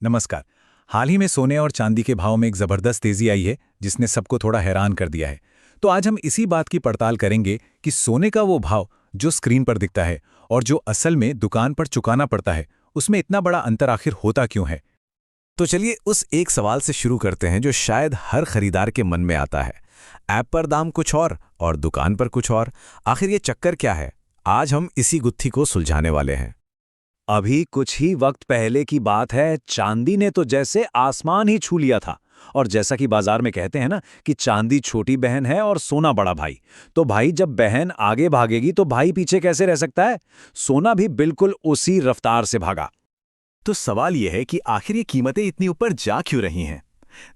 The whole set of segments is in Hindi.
नमस्कार। हाल ही में सोने और चांदी के भाव में एक ज़बरदस्त तेज़ी आई है, जिसने सबको थोड़ा हैरान कर दिया है। तो आज हम इसी बात की पड़ताल करेंगे कि सोने का वो भाव जो स्क्रीन पर दिखता है और जो असल में दुकान पर चुकाना पड़ता है, उसमें इतना बड़ा अंतर आखिर होता क्यों है। तो चलिए उस एक सवाल से शुरू करते हैं जो शायद हर खरीदार के मन में आता है। ऐप पर दाम कुछ और दुकान पर कुछ और। आखिर ये चक्कर क्या है? आज हम इसी गुत्थी को सुलझाने वाले हैं। अभी कुछ ही वक्त पहले की बात है, चांदी ने तो जैसे आसमान ही छू लिया था। और जैसा कि बाजार में कहते हैं ना कि चांदी छोटी बहन है और सोना बड़ा भाई। तो भाई जब बहन आगे भागेगी तो भाई पीछे कैसे रह सकता है। सोना भी बिल्कुल उसी रफ्तार से भागा। तो सवाल यह है कि आखिर ये कीमतें इतनी ऊपर जा क्यों रही हैं?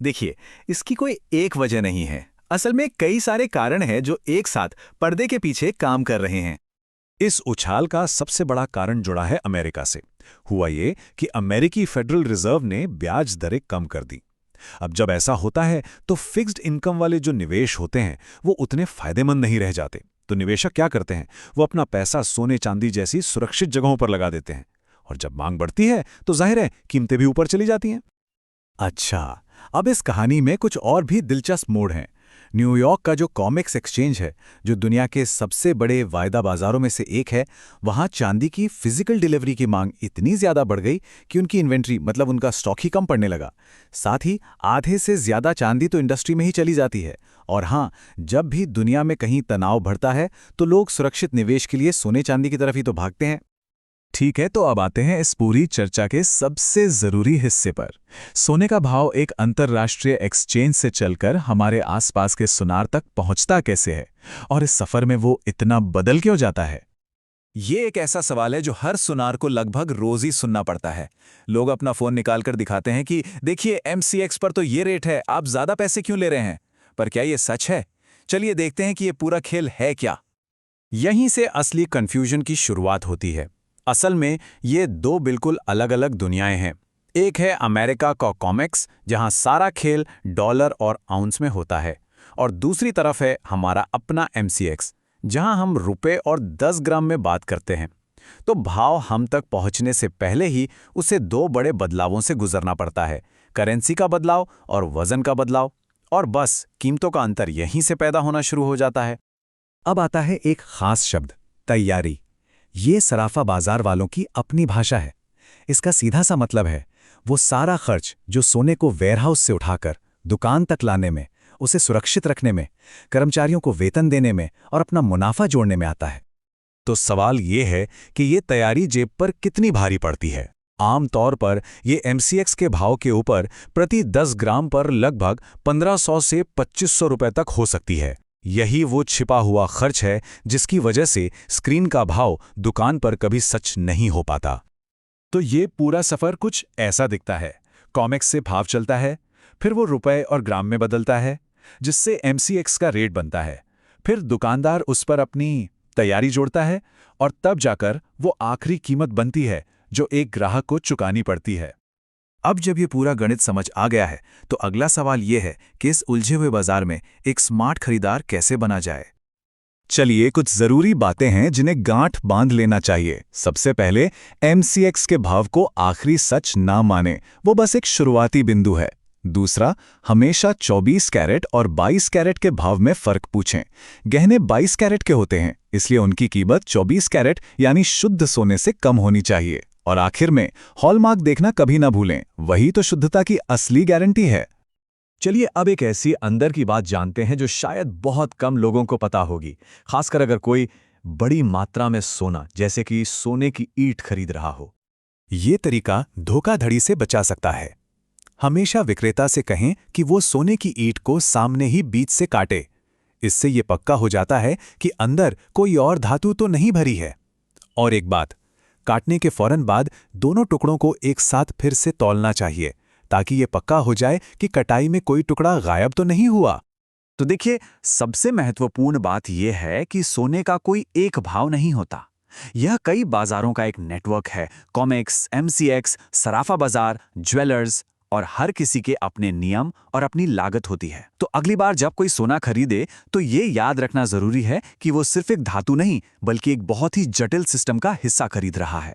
देखिए, इसकी कोई एक वजह नहीं है। असल में कई सारे कारण हैं जो एक साथ पर्दे के पीछे काम कर रहे हैं। इस उछाल का सबसे बड़ा कारण जुड़ा है अमेरिका से। हुआ ये कि अमेरिकी फेडरल रिजर्व ने ब्याज दरें कम कर दी। अब जब ऐसा होता है तो फिक्स्ड इनकम वाले जो निवेश होते हैं वो उतने फायदेमंद नहीं रह जाते। तो निवेशक क्या करते हैं, वो अपना पैसा सोने चांदी जैसी सुरक्षित जगहों पर लगा देते हैं। और जब मांग बढ़ती है तो जाहिर है कीमतें भी ऊपर चली जाती हैं। अच्छा, अब इस कहानी में कुछ और भी दिलचस्प मोड़ हैं। न्यूयॉर्क का जो कॉमिक्स एक्सचेंज है, जो दुनिया के सबसे बड़े वायदा बाजारों में से एक है, वहां चांदी की फिजिकल डिलीवरी की मांग इतनी ज्यादा बढ़ गई कि उनकी इन्वेंट्री मतलब उनका स्टॉक ही कम पड़ने लगा। साथ ही आधे से ज्यादा चांदी तो इंडस्ट्री में ही चली जाती है। और हाँ, जब भी दुनिया में कहीं तनाव बढ़ता है तो लोग सुरक्षित निवेश के लिए सोने चांदी की तरफ ही तो भागते हैं। ठीक है, तो अब आते हैं इस पूरी चर्चा के सबसे जरूरी हिस्से पर। सोने का भाव एक अंतर्राष्ट्रीय एक्सचेंज से चलकर हमारे आसपास के सुनार तक पहुंचता कैसे है, और इस सफर में वो इतना बदल क्यों जाता है? ये एक ऐसा सवाल है जो हर सुनार को लगभग रोज ही सुनना पड़ता है। लोग अपना फोन निकालकर दिखाते हैं कि देखिए एमसीएक्स पर तो ये रेट है, आप ज्यादा पैसे क्यों ले रहे हैं। पर क्या ये सच है? चलिए देखते हैं कि ये पूरा खेल है क्या। यहीं से असली कंफ्यूजन की शुरुआत होती है। असल में ये दो बिल्कुल अलग अलग दुनियाएं हैं। एक है अमेरिका का कॉमिक्स, जहां सारा खेल डॉलर और आउंस में होता है, और दूसरी तरफ है हमारा अपना एमसीएक्स, जहां हम रुपए और 10 ग्राम में बात करते हैं। तो भाव हम तक पहुंचने से पहले ही उसे दो बड़े बदलावों से गुजरना पड़ता है, करेंसी का बदलाव और वजन का बदलाव। और बस कीमतों का अंतर यहीं से पैदा होना शुरू हो जाता है। अब आता है एक खास शब्द, तैयारी। ये सराफा बाजार वालों की अपनी भाषा है। इसका सीधा सा मतलब है वो सारा खर्च जो सोने को वेयरहाउस से उठाकर दुकान तक लाने में, उसे सुरक्षित रखने में, कर्मचारियों को वेतन देने में और अपना मुनाफा जोड़ने में आता है। तो सवाल ये है कि ये तैयारी जेब पर कितनी भारी पड़ती है। आमतौर पर ये एमसीएक्स के भाव के ऊपर प्रति 10 ग्राम पर लगभग 1500 से 2500 रुपए तक हो सकती है। यही वो छिपा हुआ खर्च है जिसकी वजह से स्क्रीन का भाव दुकान पर कभी सच नहीं हो पाता। तो ये पूरा सफर कुछ ऐसा दिखता है। कॉमिक्स से भाव चलता है, फिर वो रुपए और ग्राम में बदलता है, जिससे एमसीएक्स का रेट बनता है। फिर दुकानदार उस पर अपनी तैयारी जोड़ता है और तब जाकर वो आखिरी कीमत बनती है जो एक ग्राहक को चुकानी पड़ती है। अब जब ये पूरा गणित समझ आ गया है तो अगला सवाल ये है कि इस उलझे हुए बाजार में एक स्मार्ट खरीदार कैसे बना जाए। चलिए, कुछ जरूरी बातें हैं जिन्हें गांठ बांध लेना चाहिए। सबसे पहले, एमसीएक्स के भाव को आखिरी सच ना माने, वो बस एक शुरुआती बिंदु है। दूसरा, हमेशा 24 कैरेट और 22 कैरेट के भाव में फर्क पूछें। गहने 22 कैरेट के होते हैं, इसलिए उनकी कीमत 24 कैरेट यानी शुद्ध सोने से कम होनी चाहिए। और आखिर में हॉलमार्क देखना कभी ना भूलें, वही तो शुद्धता की असली गारंटी है। चलिए अब एक ऐसी अंदर की बात जानते हैं जो शायद बहुत कम लोगों को पता होगी, खासकर अगर कोई बड़ी मात्रा में सोना जैसे कि सोने की ईंट खरीद रहा हो। ये तरीका धोखाधड़ी से बचा सकता है। हमेशा विक्रेता से कहें कि वो सोने की ईंट को सामने ही बीच से काटे। इससे ये पक्का हो जाता है कि अंदर कोई और धातु तो नहीं भरी है। और एक बात, काटने के फौरन बाद दोनों टुकड़ों को एक साथ फिर से तौलना चाहिए, ताकि ये पक्का हो जाए कि कटाई में कोई टुकड़ा गायब तो नहीं हुआ। तो देखिए, सबसे महत्वपूर्ण बात यह है कि सोने का कोई एक भाव नहीं होता। यह कई बाजारों का एक नेटवर्क है। कॉमिक्स, एमसीएक्स, सराफा बाजार, ज्वेलर्स, और हर किसी के अपने नियम और अपनी लागत होती है। तो अगली बार जब कोई सोना खरीदे तो ये याद रखना जरूरी है कि वो सिर्फ एक धातु नहीं बल्कि एक बहुत ही जटिल सिस्टम का हिस्सा खरीद रहा है।